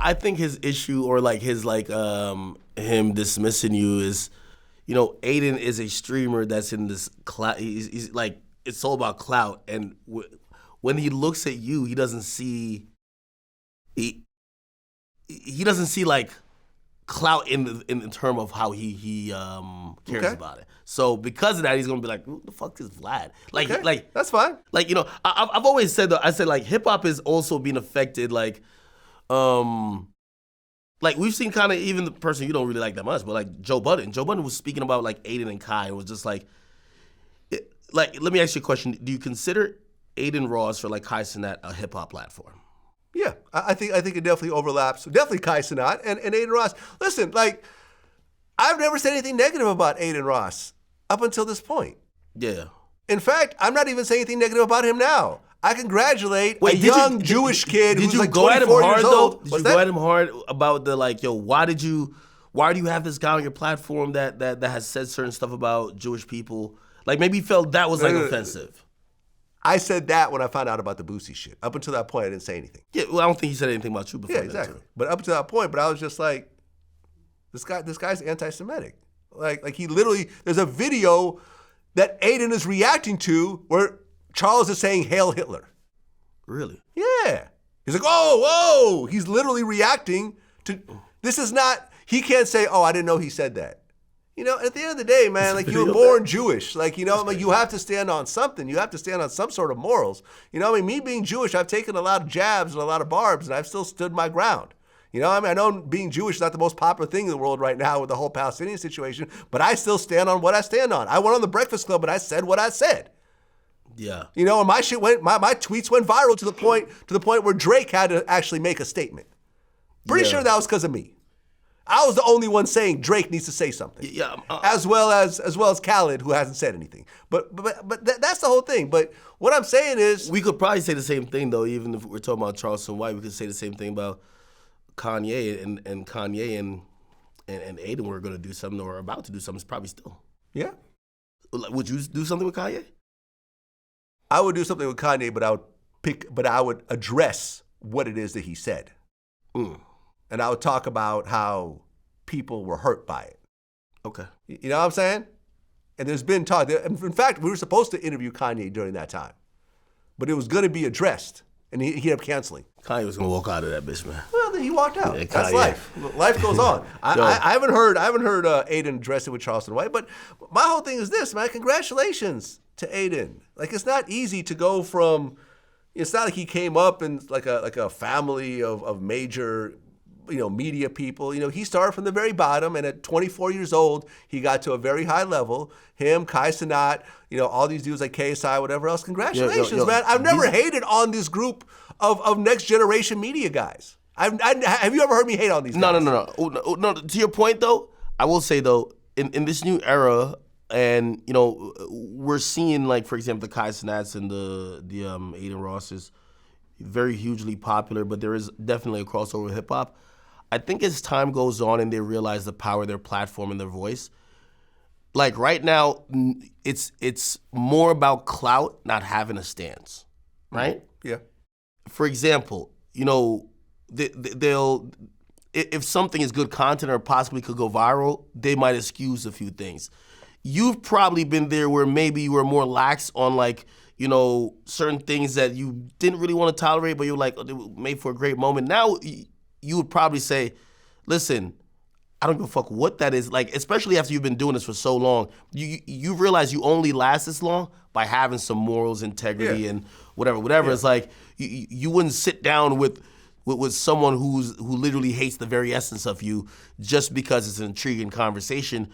I think his issue or like his him dismissing you is, Aiden is a streamer that's in this clout. He's like, it's all about clout, and when he looks at you, he doesn't see like clout in terms of how he cares about it. So because of that, he's gonna be like, "Who the fuck is Vlad?" Like that's fine. Like I've always said though, I said like hip hop is also being affected like we've seen kind of even the person you don't really like that much, but like Joe Budden. Joe Budden was speaking about like Aiden and Kai. It was just like let me ask you a question. Do you consider Aiden Ross or like Kai Cenat a hip hop platform? Yeah, I think it definitely overlaps. Definitely Kai Cenat and Aiden Ross. Listen, like I've never said anything negative about Aiden Ross up until this point. Yeah. In fact, I'm not even saying anything negative about him now. I congratulate a young Jewish kid who's like 24 years old. Did you go at him hard about the like, why do you have this guy on your platform that has said certain stuff about Jewish people? Like maybe he felt that was like offensive. I said that when I found out about the Boosie shit. Up until that point, I didn't say anything. Yeah, well, I don't think he said anything about you before. Yeah, exactly. But up to that point, I was just like, this guy's anti-Semitic. Like he literally, there's a video that Aiden is reacting to where Charles is saying "Hail Hitler." Really? Yeah. He's like, whoa. He's literally reacting to. This is not. He can't say, "Oh, I didn't know he said that." At the end of the day, man, like you were born Jewish. Like, like you have to stand on something. You have to stand on some sort of morals. Me being Jewish, I've taken a lot of jabs and a lot of barbs, and I've still stood my ground. I know being Jewish is not the most popular thing in the world right now with the whole Palestinian situation, but I still stand on what I stand on. I went on the Breakfast Club and I said what I said. Yeah. And my shit my tweets went viral to the point where Drake had to actually make a statement. Pretty sure that was because of me. I was the only one saying Drake needs to say something. Yeah. As well as Khaled, who hasn't said anything. But that's the whole thing. But what I'm saying is, we could probably say the same thing though. Even if we're talking about Charleston White, we could say the same thing about Kanye and Kanye and Aiden were going to do something or about to do something. It's probably still. Yeah. Would you do something with Kanye? I would do something with Kanye, but I would address what it is that he said. And I would talk about how people were hurt by it. Okay. You know what I'm saying? And there's been talk. In fact, we were supposed to interview Kanye during that time. But it was going to be addressed. And he ended up canceling. Kanye was going to walk out of that bitch, man. Well, then he walked out. Yeah, that's life. Life goes on. I haven't heard Aiden address it with Charleston White. But my whole thing is this, man. Congratulations to Aiden. Like, it's not easy to go from... It's not like he came up in like a family of major... media people. He started from the very bottom, and at 24 years old, he got to a very high level. Him, Kai Cenat, all these dudes like KSI, whatever else. Congratulations, man. I've never hated on this group of next generation media guys. Have you ever heard me hate on these guys? No. To your point, though, I will say, though, in this new era, and, we're seeing, like, for example, the Kai Cenats and the Aiden Rosses, very hugely popular, but there is definitely a crossover with hip-hop. I think as time goes on and they realize the power of their platform and their voice, like right now, it's more about clout, not having a stance, right? Yeah. For example, they'll if something is good content or possibly could go viral, they might excuse a few things. You've probably been there where maybe you were more lax on like, certain things that you didn't really want to tolerate, but you were like, they were made for a great moment. Now, you would probably say, listen, I don't give a fuck what that is. Like, especially after you've been doing this for so long, you realize you only last this long by having some morals, integrity, and whatever. Yeah. It's like you wouldn't sit down with someone who literally hates the very essence of you just because it's an intriguing conversation